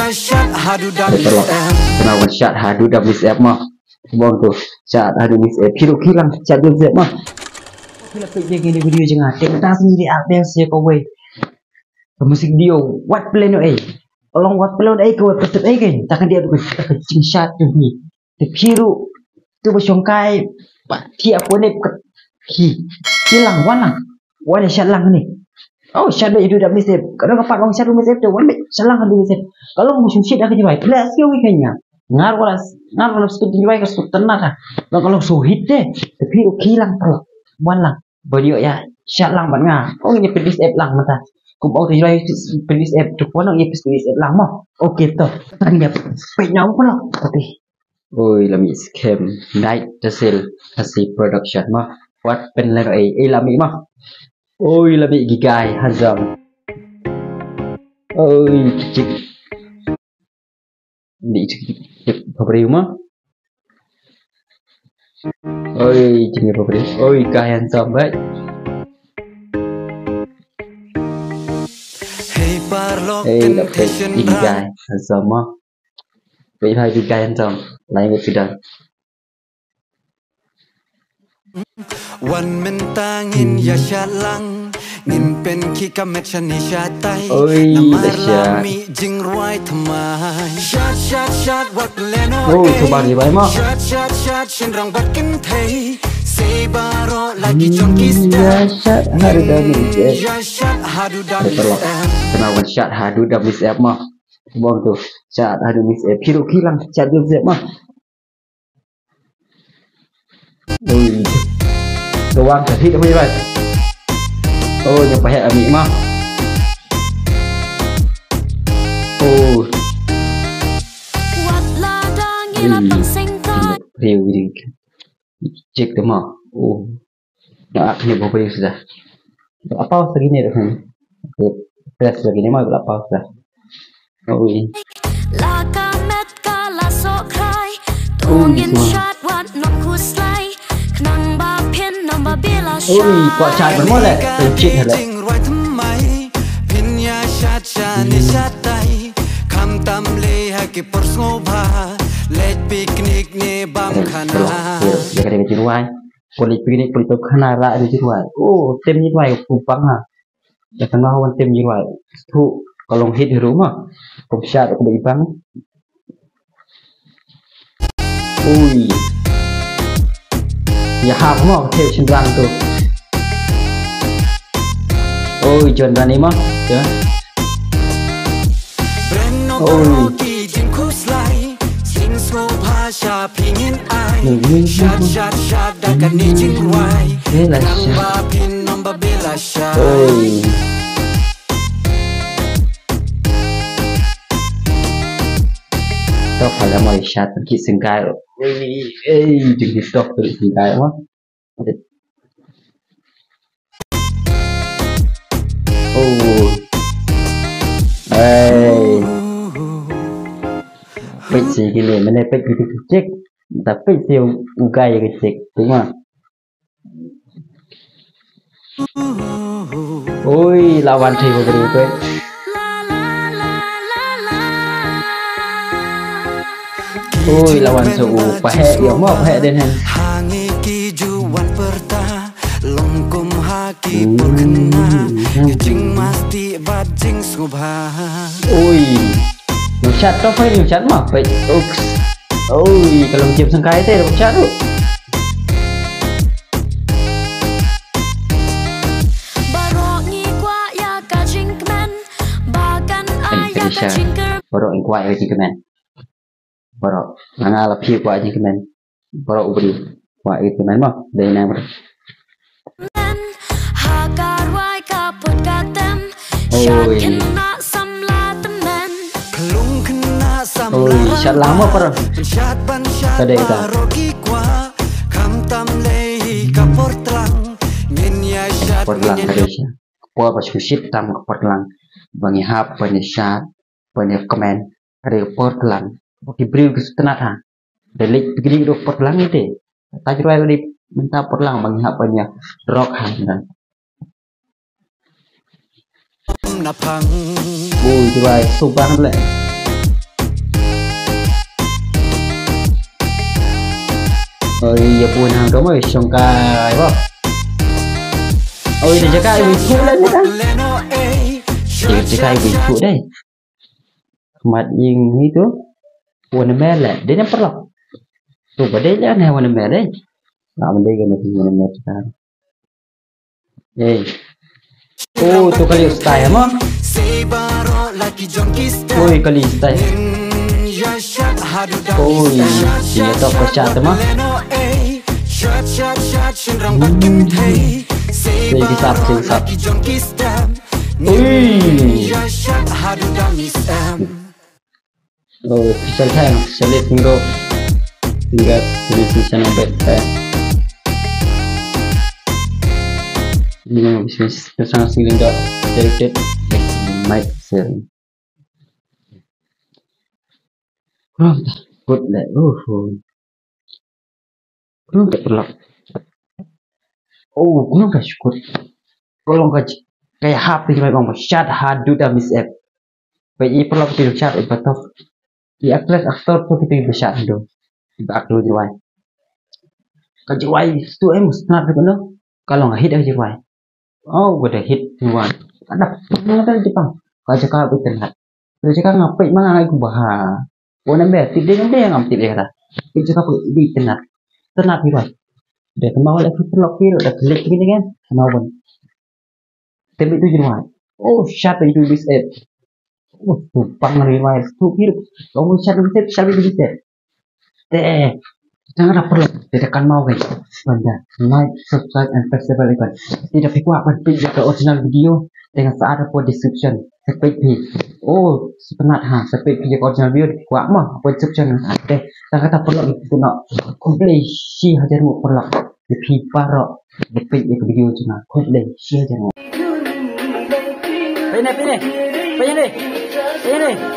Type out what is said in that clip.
Kenapa chat hadu dah miss app mah? Bong tu chat hadu miss app. Kira kilang chat miss app mah. Kila pergi gini video jangan. Tengah sendiri ada siapa kau wei. Musik dia what plan no Along what plan kau peset kan. Takkan dia tu cing chat tu ni. Kira tu bersongkai pak tiap pun ni kilang wana chat lang ni. Oh, chat dah itu dah miss app. Kalau kapat orang chat miss app tu wana chat lang hadu miss app. Kalau musim shit dah kejawai. Plus kau kayaknya. Ngaruh seperti jual ke tenang lah. Kalau suhit deh, tapi kilang terus, malang. Beliau ya, chat lang banget. Oh ini pelis app lang mata. Kau bawa tu jual pelis app tu pun orang pelis app lang mah. Okey tu, tadi dia penau pun lah. Tapi, oi lami scam, night hasil production mah. What pen lagi lami mah. Oi lami gigai hazam. Oi cik. Di pabrik mah. Oi cik pabrik. Oi kayan sambat. Dapat gigai hazam mah. Vậy hai gigai hazam lain một sudah. Wan mentangin ya syalang ngin pen ki kamet shani shatai namar lami jing ruai thamai shat wak leno coba di baik mah shat shin rang bat kin thei se baro lagi jongki shat hadu dah miss shat hadu dah kenapa chat hadu dah miss app mah bong tu chat hadu miss app kira kilang chat miss app mah. Doang jadi apa ya? Oh, nyampe ya ami mah. Oh. Riu ini. Cek tu mah. Oh. Nak kena berapa dia sudah. Apa segini dah kan? Press begini mah berapa sudah. Oh ini. Ôi, quả chai vẫn mất lệ, từ chuyện thật lệ. Dia kata macam ruai, polik piknik polik khana ra di ruai. Oh, tem ni ruai kupang ha. Dah tengah wan tem ni ruai. Tu kalau hit di rumah, komsat aku bagi bang. Ui. Ya hap mah theo cendang tu. Ôi chuẩn ra này mà chứ. Ôi. Thế là ôi. Tao phải là mày sát khi sinh cái rồi. Ê, đừng đi stop tự sinh cái quá. Oh, hey, pek sih gini, mana pek gitu cek, tapi sih ugai yang cek, đúng không? Ôi, lawan thì vào đây thôi. Ôi, lawan sâu, pahe, yếu mà pahe đến hen. Ui, chat tao phải điều chắn mà vậy. Ôi, kalau chìm sang cái thế là chat rồi. Anh phải share. Baru anh quay với comment. Baru, nang là phía quay với comment. Baru beri quay với comment mà. Đây nang. Ôi, ôi, chat lama parah. Tadi kita. Portlang tadi sih. Por pas kusip tam portlang. Bangi hap, bangi chat, bangi comment. Ada portlang. Oke beri kesetenat ha. Delik begini do portlang itu. Tajruai tadi minta portlang bangi hap bangi rock ha. Ui, tu baik, subang lệ. iya pun hang domo songkai bo ôi để cho cái vị thuốc lên đó chỉ cái vị thuốc đây mặt nhìn như thế quần mẹ lại đến nó bắt lọc tụi vào đấy là quần mẹ đấy nào mình đây cái này thì quần mẹ ta đây oh tụi cái style mà ôi cái style ôi chỉ là tao có chặt mà đây cái sạp ôi bisa thang bisa lihat tinggal bisa nambah ini yang bisa sangat singling dot directed mic sering good lah kurang tak perlu kurang tak syukur kalau kayak HP cuma ngomong chat hadu dah miss app bayi perlu kita chat betul di aktor tu kita bisa dulu di aktor jual kalau jual tu musnah betul kalau nggak hit aja jual udah hit jual ada pernah Jepang kalau cakap betul lah kalau cakap ngapain mana lagi bahas nambah tidak ada yang ngambil dia kata kalau cakap di tenat jual dia kemau lagi perlu udah klik gini kan kemauan tapi itu jual shot itu bis app tumpang riwayat tu hidup kamu cari bisa jangan perlu tidak akan mau guys benda like subscribe and press the bell icon tidak perlu apa pilih ke original video dengan saat apa description seperti sebenarnya seperti video original video di kuat mah apa description ada jangan kata perlu itu nak complete si hajar mu perlu di paro di video cuma complete si hajar mu Pene.